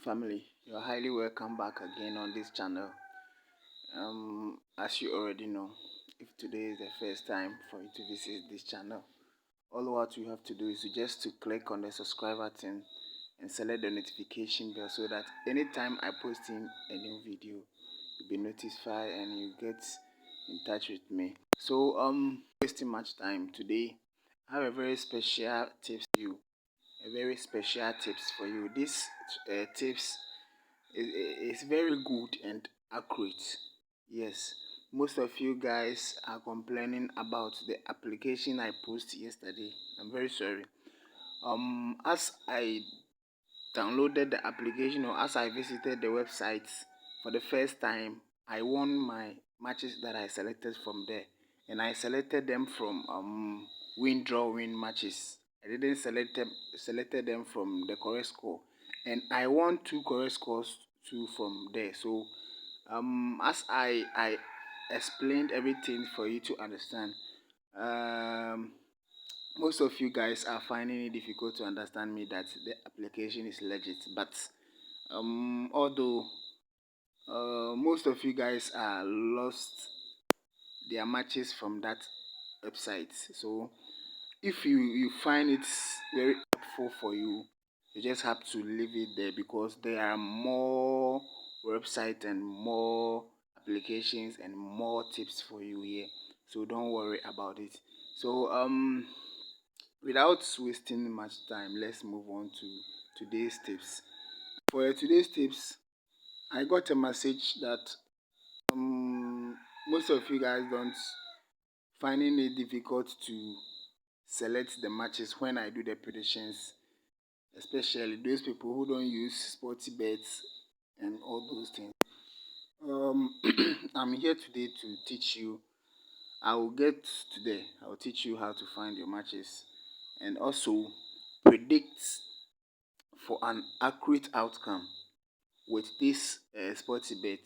family, you're highly welcome back again on this channel. As you already know, if today is the first time for you to visit this channel, all what you have to do is just to click on the subscribe button and select the notification bell so that anytime I post in a new video, you'll be notified and you get in touch with me. So wasting much time today, I have a very special tips for you. This tips is very good and accurate. Yes, most of you guys are complaining about the application I posted yesterday. I'm very sorry. As I downloaded the application or as I visited the website for the first time, I won my matches that I selected from there, and I selected them from win matches. I didn't selected them from the correct score, and I won two correct scores too from there. So as I explained everything for you to understand, most of you guys are finding it difficult to understand me that the application is legit, but although most of you guys are lost their matches from that website, so if you find it very helpful for you, you just have to leave it there because there are more websites and more applications and more tips for you here, so don't worry about it. So without wasting much time, let's move on to today's tips. For today's tips, I got a message that most of you guys don't finding it difficult to select the matches when I do the predictions, especially those people who don't use sporty bets and all those things. I'm here today to teach you. I will teach you how to find your matches and also predict for an accurate outcome with this sporty bet.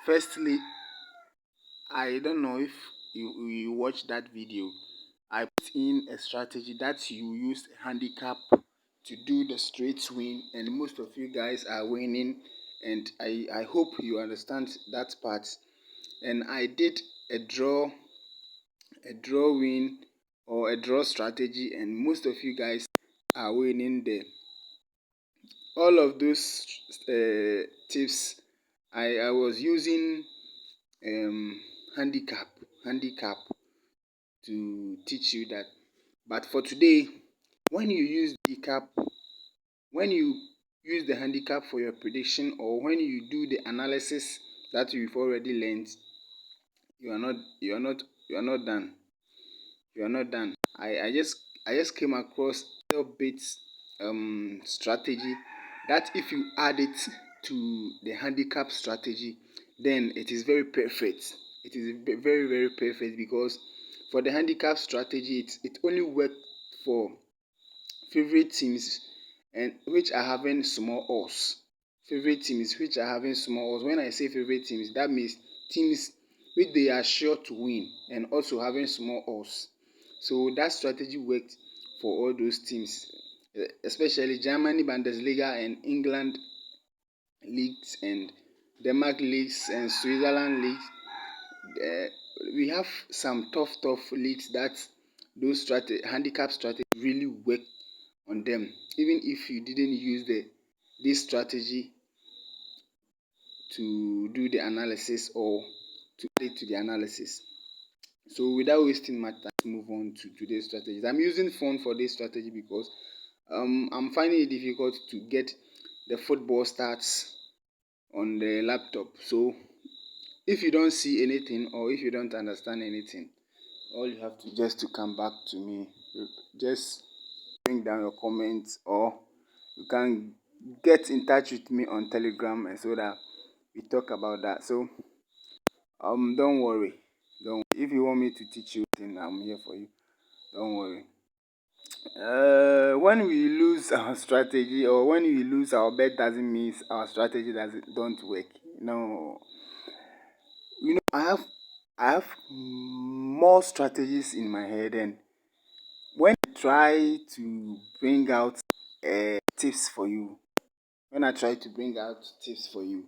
Firstly, I don't know if you watched that video. I put in a strategy that you use handicap to do the straight win, and most of you guys are winning, and I hope you understand that part. And I did a draw win or a draw strategy, and most of you guys are winning there. All of those tips I was using handicap to teach you that. But for today, when you use the handicap for your prediction, or when you do the analysis that you've already learned, you are not done. You are not done. I just came across a little bit strategy that if you add it to the handicap strategy, then it is very perfect. It is very very perfect because for the handicap strategy, it only works for favorite teams and which are having small odds. Favorite teams which are having small odds. When I say favorite teams, that means teams which they are sure to win and also having small odds. So that strategy worked for all those teams, especially Germany Bundesliga and England leagues and Denmark leagues and Switzerland leagues. We have some tough leagues that those handicap strategy really work on them, even if you didn't use this strategy to do the analysis or to add it to the analysis. So without wasting my time, let's move on to today's strategies. I'm using phone for this strategy because I'm finding it difficult to get the football stats on the laptop. So if you don't see anything or if you don't understand anything, all you have to just to come back to me. Just bring down your comments, or you can get in touch with me on Telegram, and so that we talk about that. So don't worry. If you want me to teach you anything, I'm here for you. Don't worry. When we lose our strategy or when we lose our bet, doesn't mean our strategy don't work. No. I have more strategies in my head, and when I try to bring out tips for you, when I try to bring out tips for you,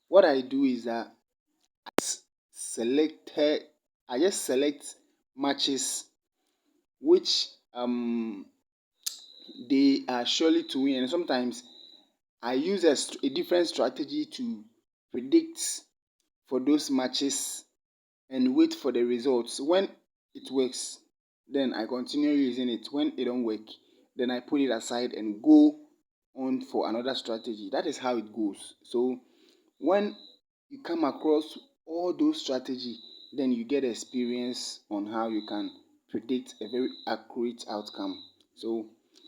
what I do is that selected I just select matches which they are surely to win, and sometimes I use a different strategy to predict for those matches and wait for the results. When it works, then I continue using it. When it don't work, then I put it aside and go on for another strategy. That is how it goes. So when you come across all those strategy, then you get experience on how you can predict a very accurate outcome. So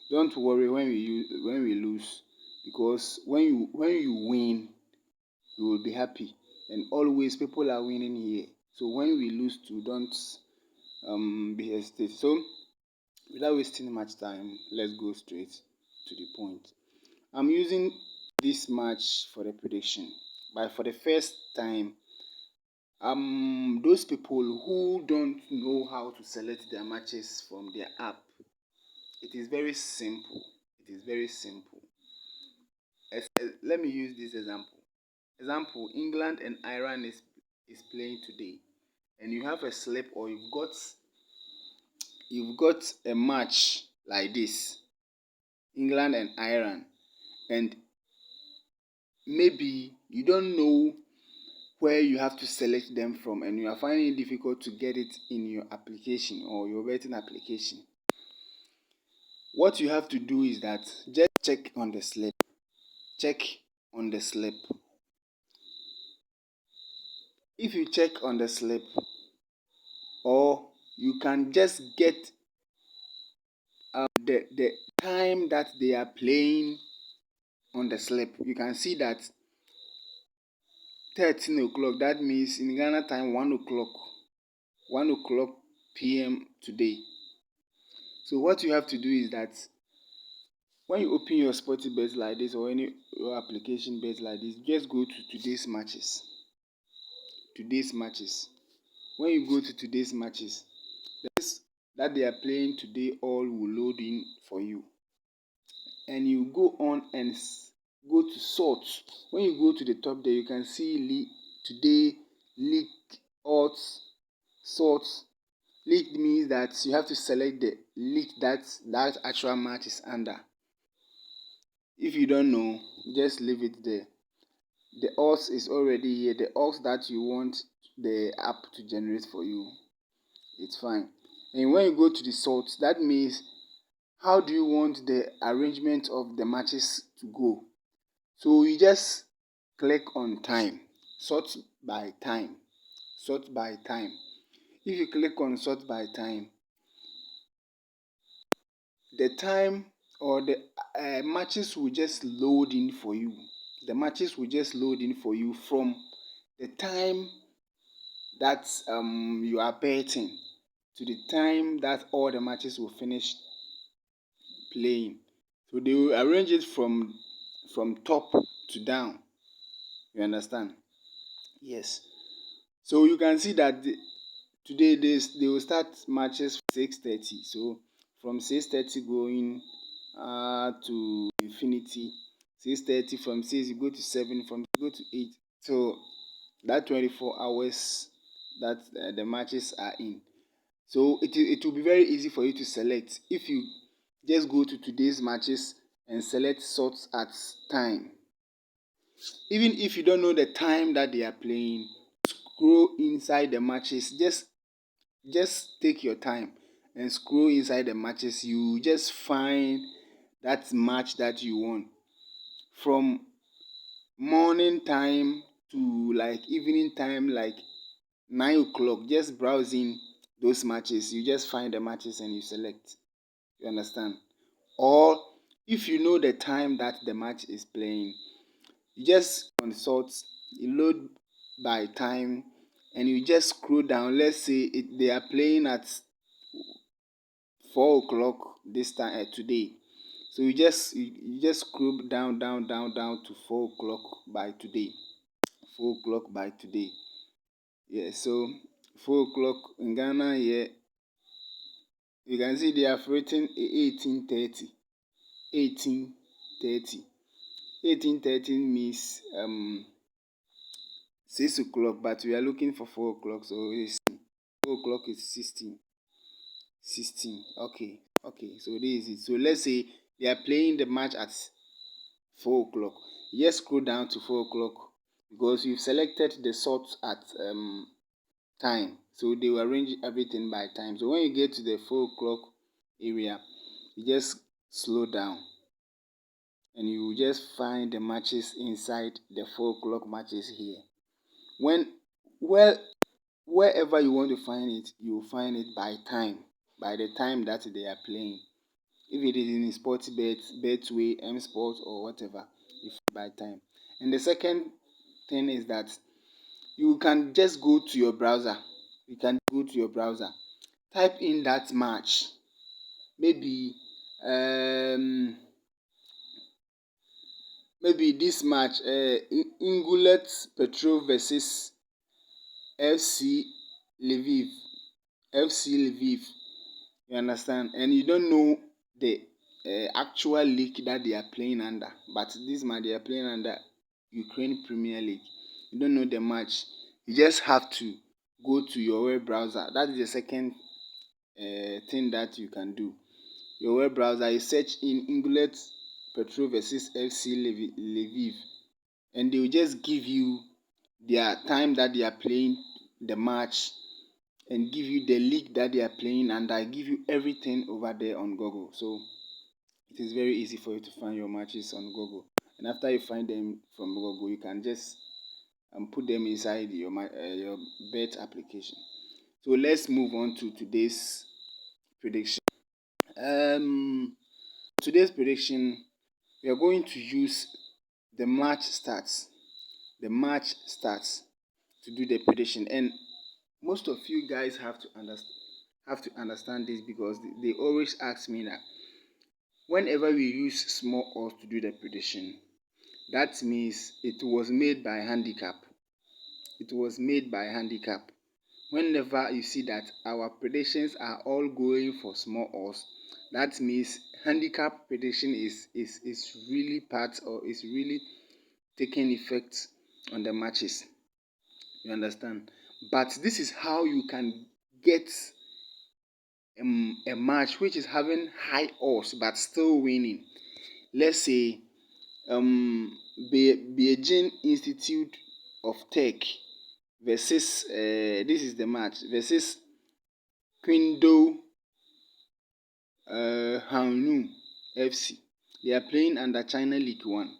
don't worry when we lose, because when you win, you will be happy. And always people are winning here. So when we lose too, don't be hesitant. So without wasting much time, let's go straight to the point. I'm using this match for the prediction. But for the first time, those people who don't know how to select their matches from their app, it is very simple. It is very simple. Let me use this example. England and Iran is playing today, and you have a slip, or you've got a match like this, England and Iran, and maybe you don't know where you have to select them from, and you are finding it difficult to get it in your application or your betting application. What you have to do is that just check on the slip. Check on the slip. If you check on the slip, or you can just get the time that they are playing on the slip, you can see that 13 o'clock, that means in Ghana time 1 o'clock p.m. today. So what you have to do is that when you open your sporty bet like this, or any your application bet like this, just go to today's matches. Today's matches. When you go to today's matches, this that they are playing today all will load in for you. And you go on and go to sort. When you go to the top there, you can see today league odds sort. League means that you have to select the league that actual match is under. If you don't know, just leave it there. The odds is already here. The odds that you want the app to generate for you, it's fine. And when you go to the sort, that means how do you want the arrangement of the matches to go. So you just click on time, sort by time, sort by time. If you click on sort by time, the time or the matches will just load in for you. The matches will just load in for you from the time that you are betting to the time that all the matches will finish playing. So they will arrange it from top to down. You understand? Yes. So you can see that today they will start matches 6:30. So from 6:30 going to infinity. 6:30, from 6 you go to 7, from 6 you go to 8. So that 24 hours that the matches are in. So it will be very easy for you to select if you just go to today's matches and select sorts at time. Even if you don't know the time that they are playing, scroll inside the matches. Just take your time and scroll inside the matches. You just find that match that you want. From morning time to like evening time, like 9 o'clock, just browsing those matches. You just find the matches and you select. You understand? Or if you know the time that the match is playing, you just consult, you load by time, and you just scroll down. Let's say they are playing at 4 o'clock this time today. So you just scroll down to 4 o'clock by today. 4 o'clock by today. Yeah, so 4 o'clock in Ghana here, you can see they have written 18:30. 18:30. 18:30 means 6 o'clock, but we are looking for 4 o'clock, so it's 4 o'clock is 16. 16. Okay. Okay. So this is it. So let's say they are playing the match at 4 o'clock. Just scroll down to 4 o'clock because you've selected the slot at time. So they will arrange everything by time. So when you get to the 4 o'clock area, you just slow down and you will just find the matches inside the 4 o'clock matches here. When well wherever you want to find it, you will find it by time, by the time that they are playing. If it is in sports bet, betway, M Sport or whatever, you find by time. And the second thing is that you can just go to your browser. You can go to your browser, type in that match. Maybe um maybe this match, Ingulet Petrol versus FC Lviv. FC Lviv. You understand? And you don't know the actual league that they are playing under. But this match they are playing under Ukraine Premier League. You don't know the match. You just have to go to your web browser. That is the second thing that you can do. Your web browser, you search in Ingulet Petrol versus FC Lviv, and they will just give you their time that they are playing the match and give you the league that they are playing, and I give you everything over there on Google. So it is very easy for you to find your matches on Google. And after you find them from Google, you can just put them inside your bet application. So let's move on to today's prediction. Um, today's prediction, we are going to use the match stats. The match stats to do the prediction, and most of you guys have to understand this because they always ask me that whenever we use small odds to do the prediction, that means it was made by handicap. It was made by handicap. Whenever you see that our predictions are all going for small odds, that means handicap prediction is really part or is really taking effect on the matches. You understand? But this is how you can get a match which is having high odds but still winning. Let's say Beijing Institute of Tech versus this is the match versus Quindo Hanyu FC. They are playing under China League One,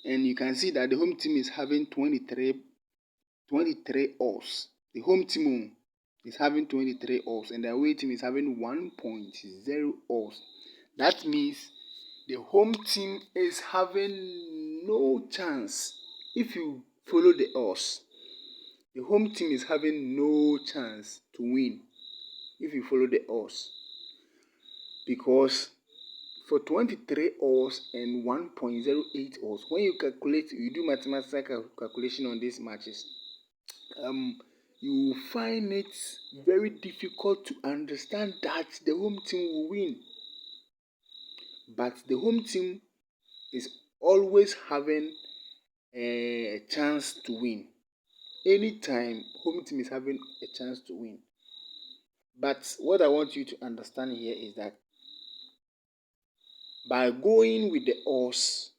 and you can see that the home team is having 23 odds. The home team is having 23 odds, and the away team is having 1.0 odds. That means the home team is having no chance. If you follow the odds, the home team is having no chance to win if you follow the odds, because for 23 odds and 1.08 odds, when you calculate, you do mathematical calculation on these matches, you will find it very difficult to understand that the home team will win. But the home team is always having a chance to win. Anytime home team is having a chance to win. But what I want you to understand here is that by going with the odds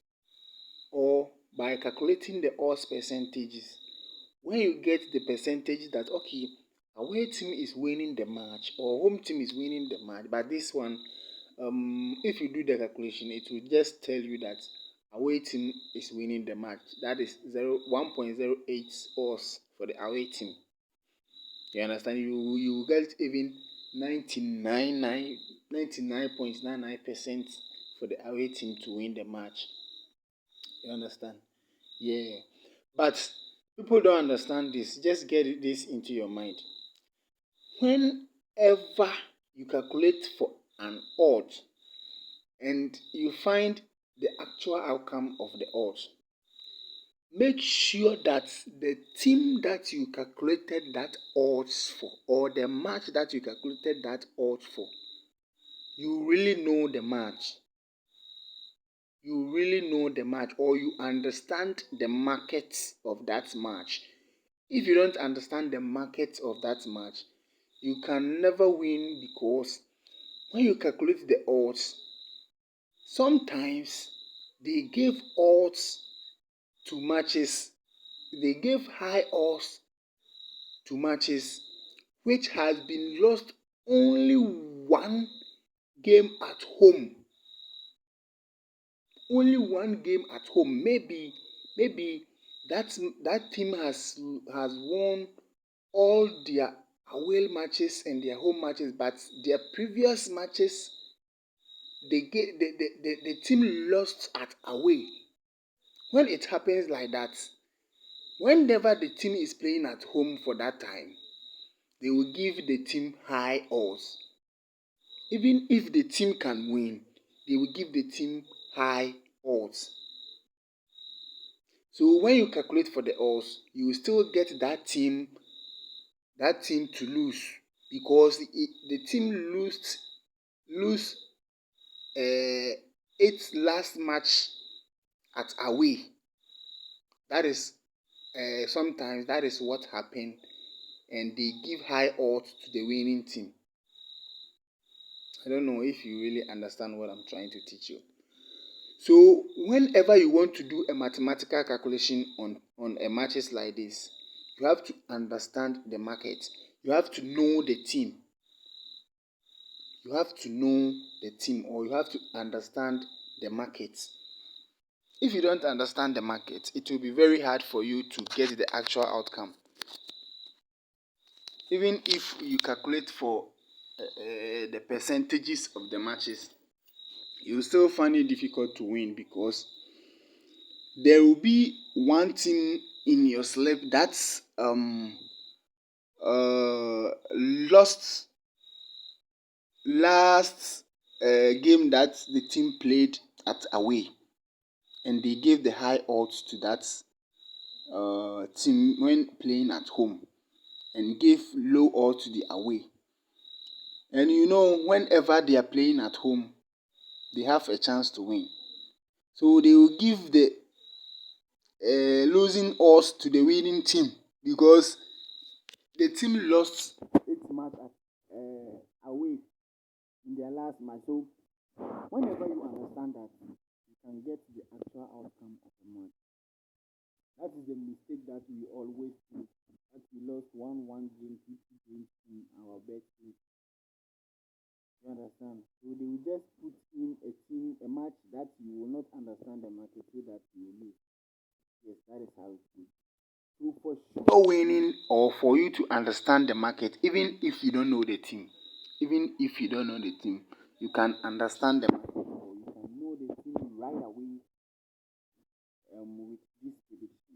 or by calculating the odds percentages, when you get the percentage that okay, away team is winning the match or home team is winning the match, but this one, if you do the calculation, it will just tell you that away team is winning the match. That is 1.08 odds for the away team. You understand? You get even 99.99% for the away team to win the match. You understand? Yeah. But people don't understand this. Just get this into your mind. Whenever you calculate for an odd and you find the actual outcome of the odds, make sure that the team that you calculated that odds for or the match that you calculated that odds for, you really know the match. you really know the match or you understand the market of that match. If you don't understand the market of that match, you can never win, because when you calculate the odds, sometimes they give odds to matches, they give high odds to matches which has been lost only one game at home. Only one game at home. Maybe that team has won all their away matches and their home matches, but their previous matches the team lost at away. When it happens like that, whenever the team is playing at home for that time, they will give the team high odds. Even if the team can win, they will give the team high odds. So when you calculate for the odds, you will still get that team to lose, because the team lose its last match at away. That is sometimes that is what happened, and they give high odds to the winning team. I don't know if you really understand what I'm trying to teach you. So whenever you want to do a mathematical calculation on a matches like this, you have to understand the market. You have to know the team. You have to know the team, or you have to understand the market. If you don't understand the market, it will be very hard for you to get the actual outcome. Even if you calculate for the percentages of the matches, you will still find it difficult to win, because there will be one team in your slip that's lost last game that the team played at away, and they gave the high odds to that team when playing at home, and gave low odds to the away. And whenever they are playing at home, they have a chance to win. So they will give the losing odds to the winning team, because the team lost its match at away in their last match. So whenever you understand that, you can get the actual outcome of the match. That is the mistake that we always do. That we lost one game, 2 games in our bet. You understand? So they will just put in a match that you will not understand the market, so that you will lose. Yes, that is how it is. So for sure winning, or for you to understand the market, even if you don't know the team, you can understand the market, or you can know the team right away with this prediction.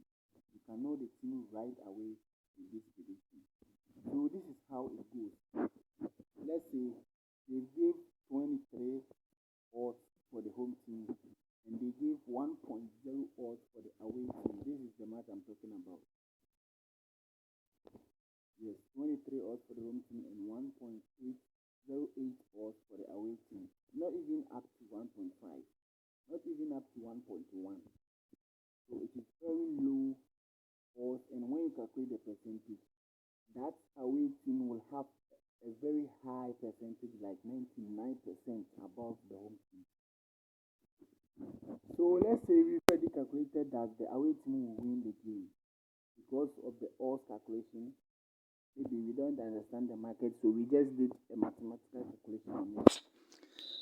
You can know the team right away with this prediction. So this is how it goes. Let's say they gave 23 odds for the home team, and they gave 1.0 odds for the away team. This is the match I'm talking about. Yes, 23 odds for the home team and 1.808 odds for the away team. Not even up to 1.5. Not even up to 1.1. So it is very low odds, and when you calculate the percentage, that away team will have a very high percentage, like 99% above the home team. So let's say we already calculated that the away team will win the game. Because of the odds calculation, maybe we don't understand the market, so we just did a mathematical calculation on it.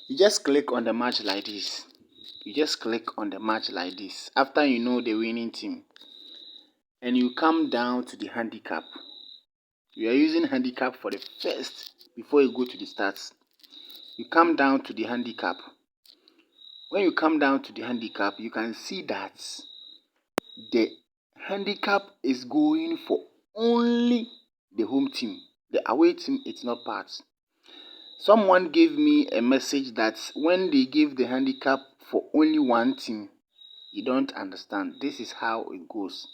You just click on the match like this. After you know the winning team, and you come down to the handicap. You are using handicap for the first before you go to the stats. You come down to the handicap. When you come down to the handicap, you can see that the handicap is going for only the home team. The away team, it's not part. Someone gave me a message that when they give the handicap for only one team, you don't understand. This is how it goes.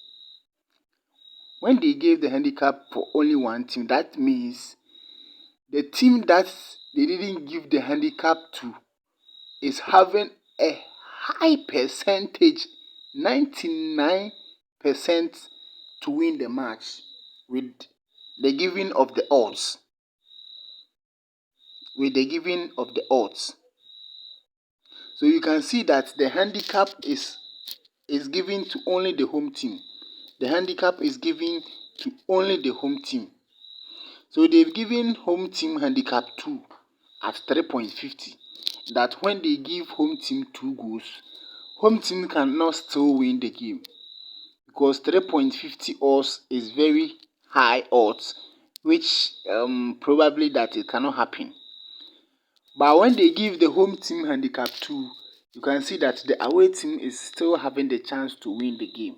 When they gave the handicap for only one team, that means the team that they didn't give the handicap to is having a high percentage, 99% to win the match with the giving of the odds. With the giving of the odds. So you can see that the handicap is given to only the home team. The handicap is given to only the home team. So they've given home team handicap 2 at 3.50. That when they give home team 2 goals, home team cannot still win the game. Because 3.50 odds is very high odds, which probably that it cannot happen. But when they give the home team handicap 2, you can see that the away team is still having the chance to win the game.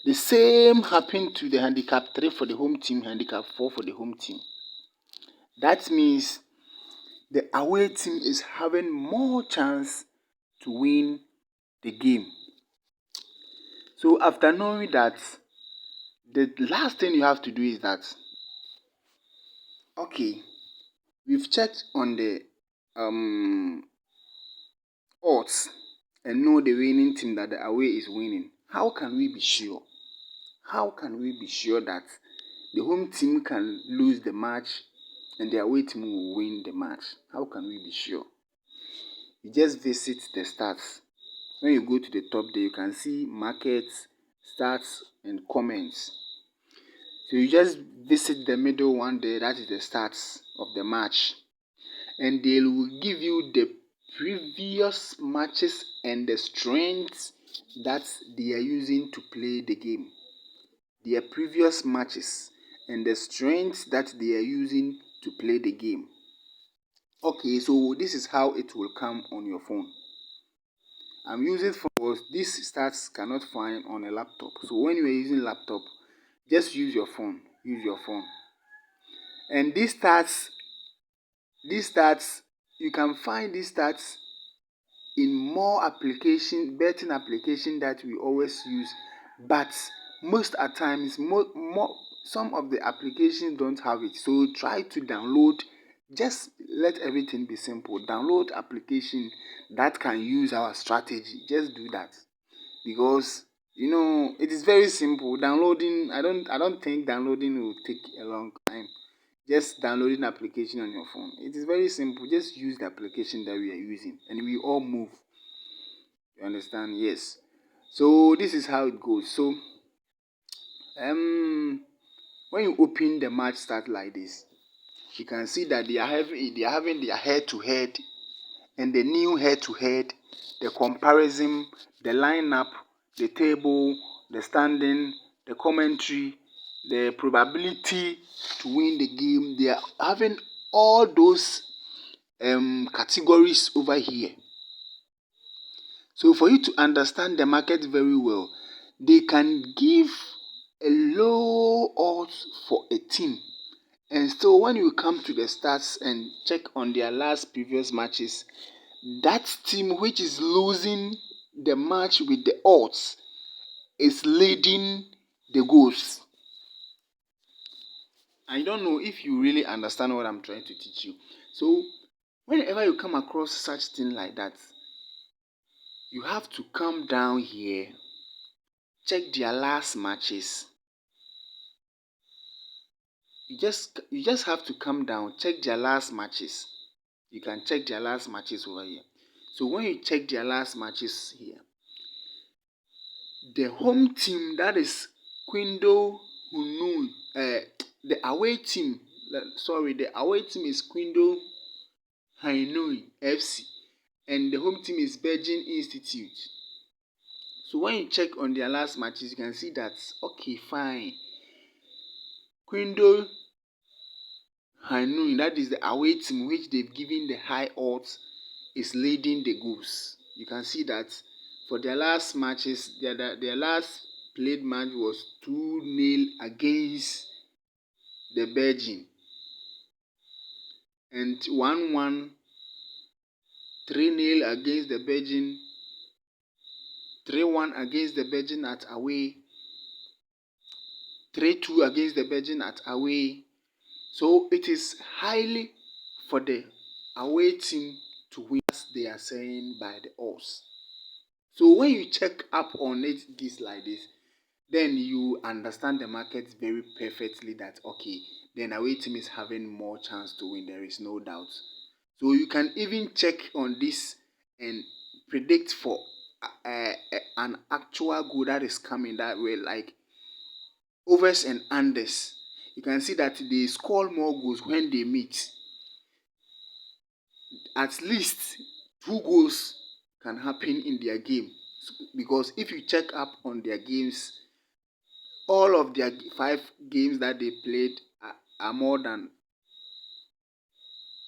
The same happened to the handicap 3 for the home team, handicap 4 for the home team. That means the away team is having more chance to win the game. So after knowing that, the last thing you have to do is that, okay, we've checked on the odds and know the winning team, that the away is winning. How can we be sure? How can we be sure that the home team can lose the match and the away team will win the match? How can we be sure? You just visit the stats. When you go to the top there, you can see markets, stats, and comments. So you just visit the middle one there, that is the stats of the match. And they will give you the previous matches and the strengths that they are using to play the game. Their previous matches and the strengths that they are using to play the game. Okay, so this is how it will come on your phone. I'm using phone because these stats cannot find on a laptop. So when you are using laptop, just use your phone. Use your phone. And these stats, you can find these stats in more application, betting application that we always use. But most at times, some of the applications don't have it. So try to download. Just let everything be simple. Download application that can use our strategy. Just do that, because it is very simple. Downloading, I don't think downloading will take a long time. Just downloading application on your phone. It is very simple. Just use the application that we are using, and we all move. You understand? Yes. So this is how it goes. So when you open the match start like this, you can see that they are having their head to head and the new head to head, the comparison, the lineup, the table, the standing, the commentary, the probability to win the game. They are having all those categories over here. So for you to understand the market very well, they can give a low odds for a team. And so when you come to the stats and check on their last previous matches, that team which is losing the match with the odds is leading the goals. I don't know if you really understand what I'm trying to teach you. So whenever you come across such thing like that, you have to come down here, check their last matches. You just have to come down, check their last matches. You can check their last matches over here. So when you check their last matches here, the home team, that is Quindo Hunun, the away team, the away team is Quindo Hainui FC, and the home team is Beijing Institute. So when you check on their last matches, you can see that, okay, fine. Quindo Hainui, that is the away team which they've given the high odds, is leading the goals. You can see that for their last matches, their last played match was 2-0 against the Beijing, and 1-1, 3-0 against the Beijing, 3-1 against the Beijing at away, 3-2 against the Beijing at away. So it is highly for the away team to win, as they are saying by the odds. So when you check up on it this like this, then you understand the market very perfectly that okay, then away team is having more chance to win. There is no doubt. So you can even check on this and predict for an actual goal that is coming that way, like overs and unders. You can see that they score more goals when they meet. At least 2 goals can happen in their game, because if you check up on their games, all of their 5 games that they played are more than,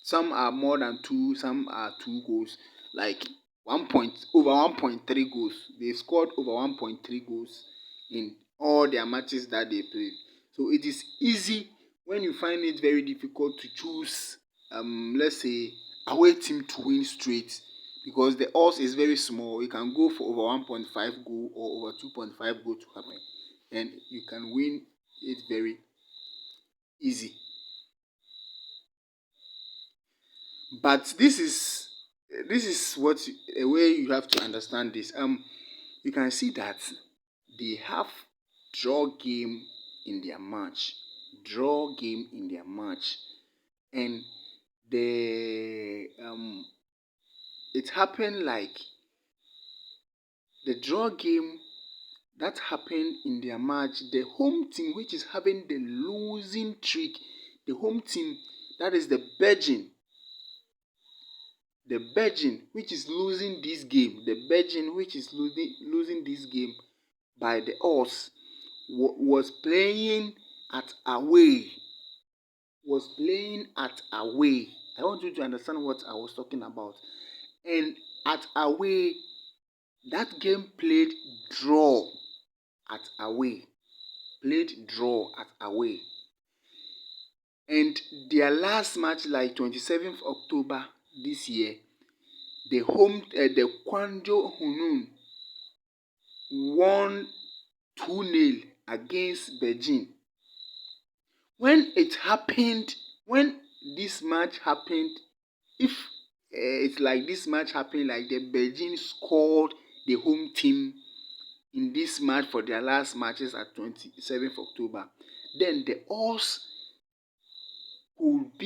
some are more than 2, some are 2 goals, like over 1.3 goals. They scored over 1.3 goals in all their matches that they played. So it is easy when you find it very difficult to choose, let's say, away team to win straight, because the odds is very small. You can go for over 1.5 goal or over 2.5 goal to happen, and you can win it very easy. But this is what a way you have to understand this. You can see that they have draw game in their match, draw game in their match, and the it happened like the draw game that happened in their match. The home team, which is having the losing streak, the home team, that is the Belgian which is losing this game, the Belgian which is losing this game by the odds, was playing at away. Was playing at away. I want you to understand what I was talking about. And at away, that game played draw at away. Played draw at away. And their last match, like 27th October this year, the Kwanjo Hunun won 2-0 against Beijing. When this match happened, if it's like this match happened, like the Beijing scored the home team in this match for their last matches at 27th October, then the odds could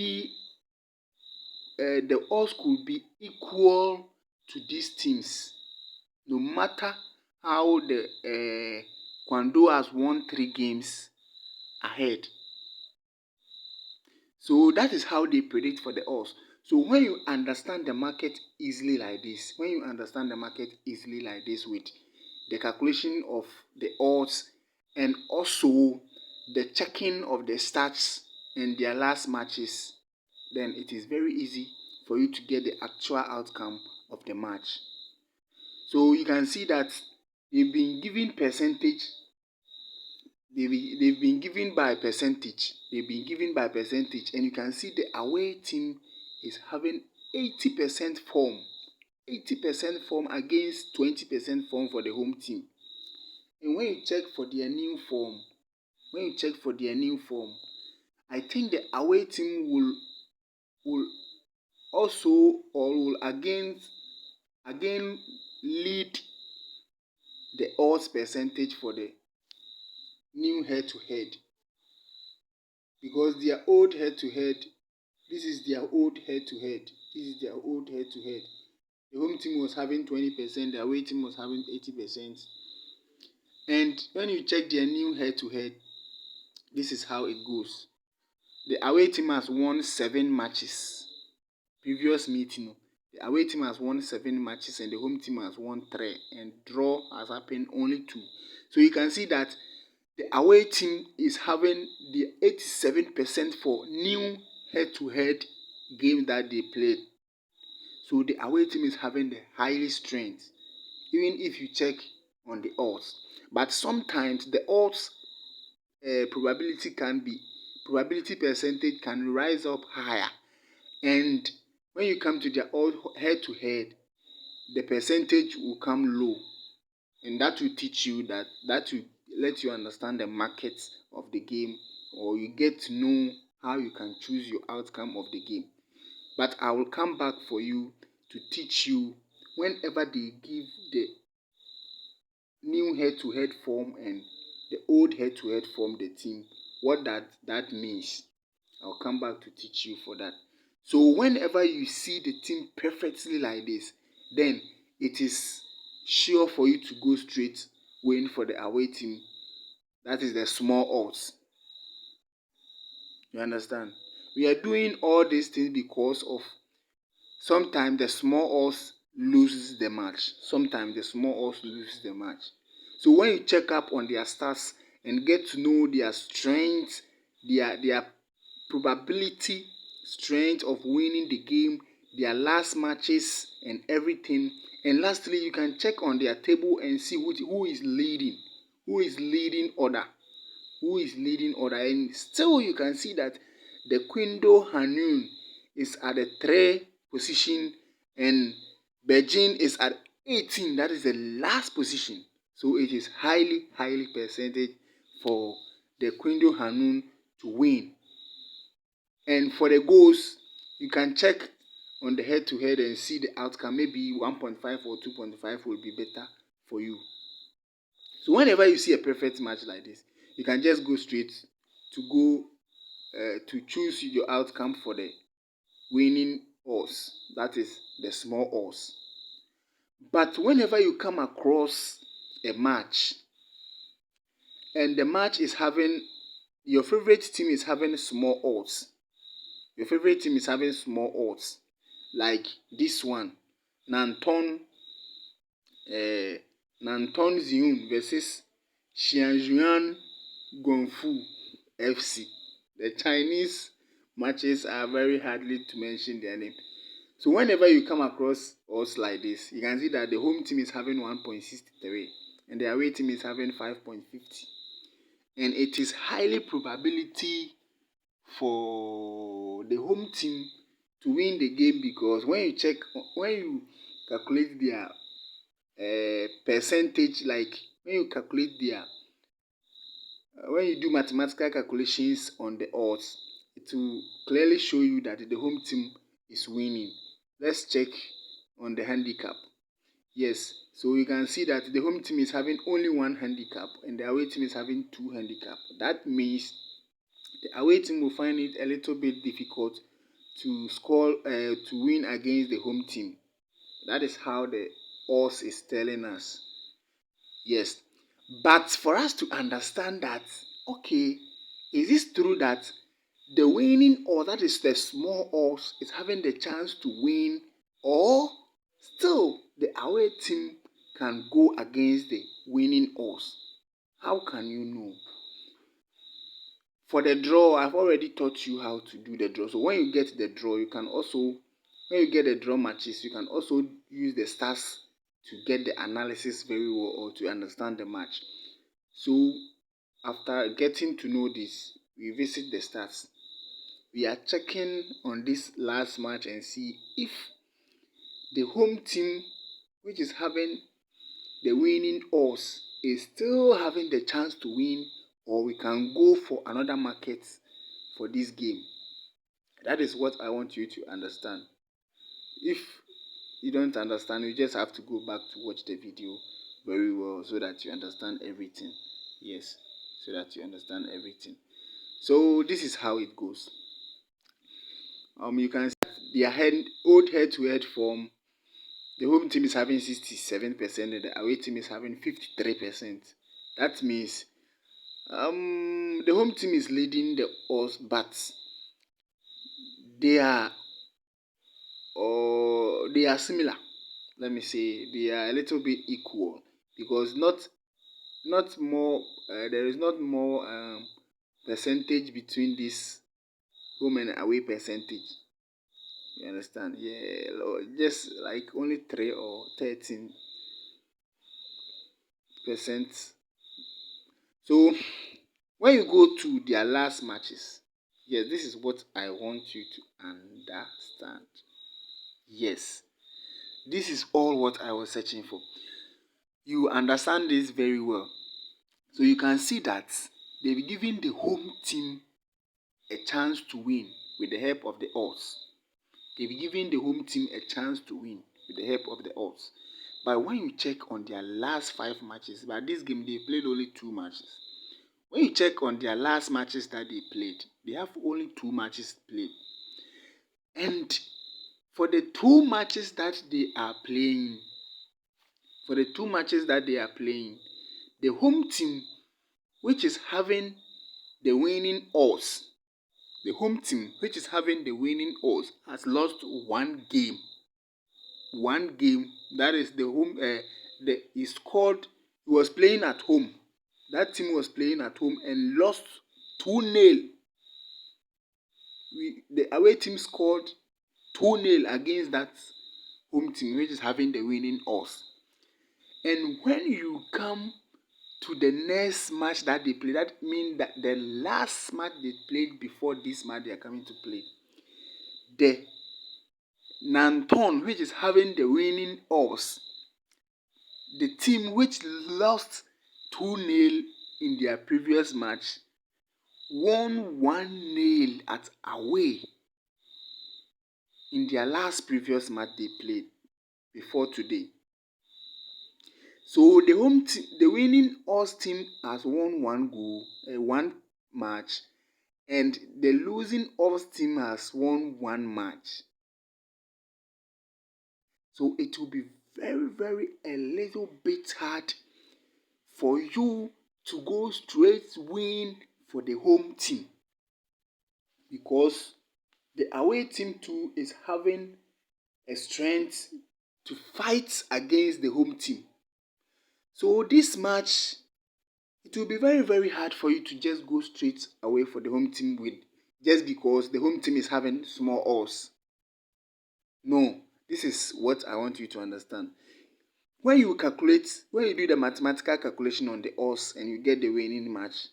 be equal to these teams, no matter how the Kwando has won 3 games ahead. So that is how they predict for the odds. So when you understand the market easily like this, with the calculation of the odds and also the checking of the stats in their last matches, then it is very easy for you to get the actual outcome of the match. So you can see that they've been given percentage. They've been given by percentage. And you can see the away team is having 80% form. 80% form against 20% form for the home team. And when you check for their new form, I think the away team will also, or will again lead the odds percentage for the new head-to-head, because their old head-to-head, this is their old head-to-head. The home team was having 20%, the away team was having 80%. And when you check their new head-to-head, this is how it goes. The away team has won 7 matches. Previous meeting, the away team has won 7 matches and the home team has won 3, and draw has happened only 2. So you can see that the away team is having the 87% for new head-to-head game that they played. So the away team is having the highest strength, even if you check on the odds. But sometimes the odds probability percentage can rise up higher, and when you come to their old head-to-head, the percentage will come low, and that will teach you that will let you understand the market of the game, or you get to know how you can choose your outcome of the game. But I will come back for you to teach you whenever they give the new head-to-head form and the old head-to-head form, the team, what that means. I'll come back to teach you for that. So whenever you see the team perfectly like this, then it is sure for you to go straight win for the away team. That is the small odds. You understand? We are doing all these things because of sometimes the small odds loses the match. Sometimes the small odds loses the match. So when you check up on their stats and get to know their strength, their probability, strength of winning the game, their last matches and everything. And lastly, you can check on their table and see who is leading. Who is leading order. Who is leading order. And still you can see that the Quindo Hanun is at the 3 position and Beijing is at 18. That is the last position. So it is highly percentage for the Quindo Hanun to win. And for the goals, you can check on the head-to-head and see the outcome. Maybe 1.5 or 2.5 will be better for you. So whenever you see a perfect match like this, you can just go straight to choose your outcome for the winning odds. That is the small odds. But whenever you come across a match and the match is having, your favorite team is having small odds. Your favorite team is having small odds. Like this one, Nanton Ziun versus Xianjuan Gongfu FC. The Chinese matches are very hardly to mention their name. So whenever you come across odds like this, you can see that the home team is having 1.63 and the away team is having 5.50. And it is highly probability for the home team to win the game because when you calculate their percentage, like when you calculate their when you do mathematical calculations on the odds, it will clearly show you that the home team is winning. Let's check on the handicap. Yes, so you can see that the home team is having only 1 handicap and the away team is having 2 handicap. That means the away team will find it a little bit difficult to win against the home team. That is how the odds is telling us. Yes, but for us to understand that, okay, is this true that the winning, or that is the small odds, is having the chance to win, or still the away team can go against the winning odds? How can you know? For the draw, I've already taught you how to do the draw. So when you get the draw, when you get the draw matches, you can also use the stats to get the analysis very well or to understand the match. So after getting to know this, we visit the stats. We are checking on this last match and see if the home team, which is having the winning odds, is still having the chance to win, or we can go for another market for this game. That is what I want you to understand. If you don't understand, you just have to go back to watch the video very well so that you understand everything. Yes, so that you understand everything. So this is how it goes. You can see their old head-to-head form. The home team is having 67% and the away team is having 53%. That means the home team is leading the odds, but they are similar. Let me say they are a little bit equal because not more. There is not more percentage between this home and away percentage. You understand? Yeah, just like only 3 or 13%. So when you go to their last matches, yes, this is what I want you to understand. Yes, this is all what I was searching for. You understand this very well. So you can see that they've given the home team a chance to win with the help of the odds. they've given the home team a chance to win with the help of the odds. But when you check on their last 5 matches, but this game they played only 2 matches. When you check on their last matches that they played, they have only 2 matches played. And for the 2 matches that they are playing, the home team, which is having the winning odds, has lost 1 game. 1 game. That is the home. He scored. He was playing at home. That team was playing at home and lost 2-0. The away team scored 2-0 against that home team, which is having the winning odds. And when you come to the next match that they play, that means that the last match they played before this match they are coming to play, the Nanton, which is having the winning odds, the team which lost 2-0 in their previous match, won 1-0 at away in their last previous match they played before today. So the home team, the winning odds team has won 1 match, and the losing odds team has won 1 match. So it will be very a little bit hard for you to go straight win for the home team, because the away team too is having a strength to fight against the home team. So this match, it will be very hard for you to just go straight away for the home team win just because the home team is having small odds. No, this is what I want you to understand. When you do the mathematical calculation on the odds and you get the winning match,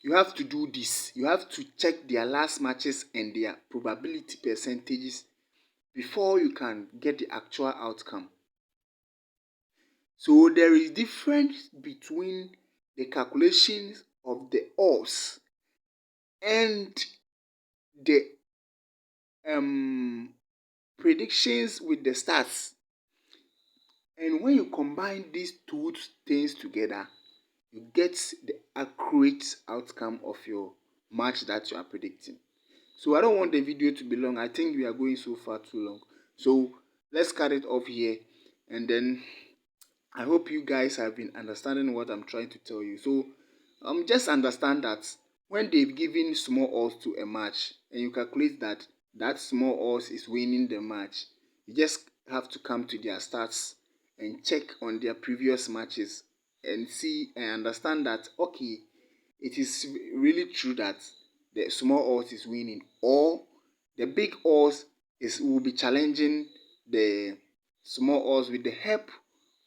you have to do this. You have to check their last matches and their probability percentages before you can get the actual outcome. So there is difference between the calculations of the odds and the predictions with the stats. And when you combine these 2 things together, you get the accurate outcome of your match that you are predicting. So I don't want the video to be long. I think we are going so far too long. So let's cut it off here, and then I hope you guys have been understanding what I'm trying to tell you. So just understand that when they've given small odds to a match and you calculate that that small odds is winning the match, you just have to come to their stats and check on their previous matches and see and understand that, okay, it is really true that the small odds is winning, or the big odds will be challenging the small odds with the help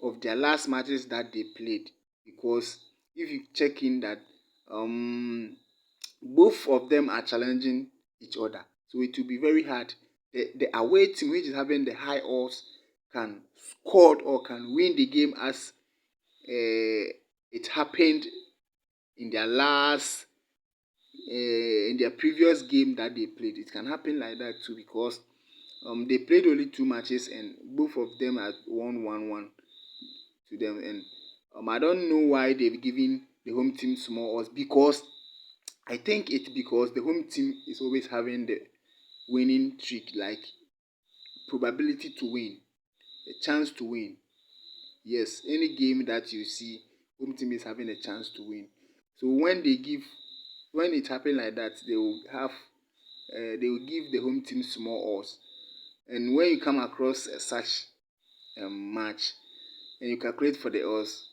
of their last matches that they played. Because if you check in that both of them are challenging each other, so it will be very hard. The away team, which is having the high odds, can score or can win the game as it happened in their in their previous game that they played. It can happen like that too, because they played only 2 matches and both of them had won 1-1 to them. And I don't know why they've given the home team small odds, because I think it's because the home team is always having the winning streak, like probability to win, a chance to win. Yes, any game that you see, home team is having a chance to win. So when it happens like that, they will give the home team small odds. And when you come across such match and you calculate for the odds,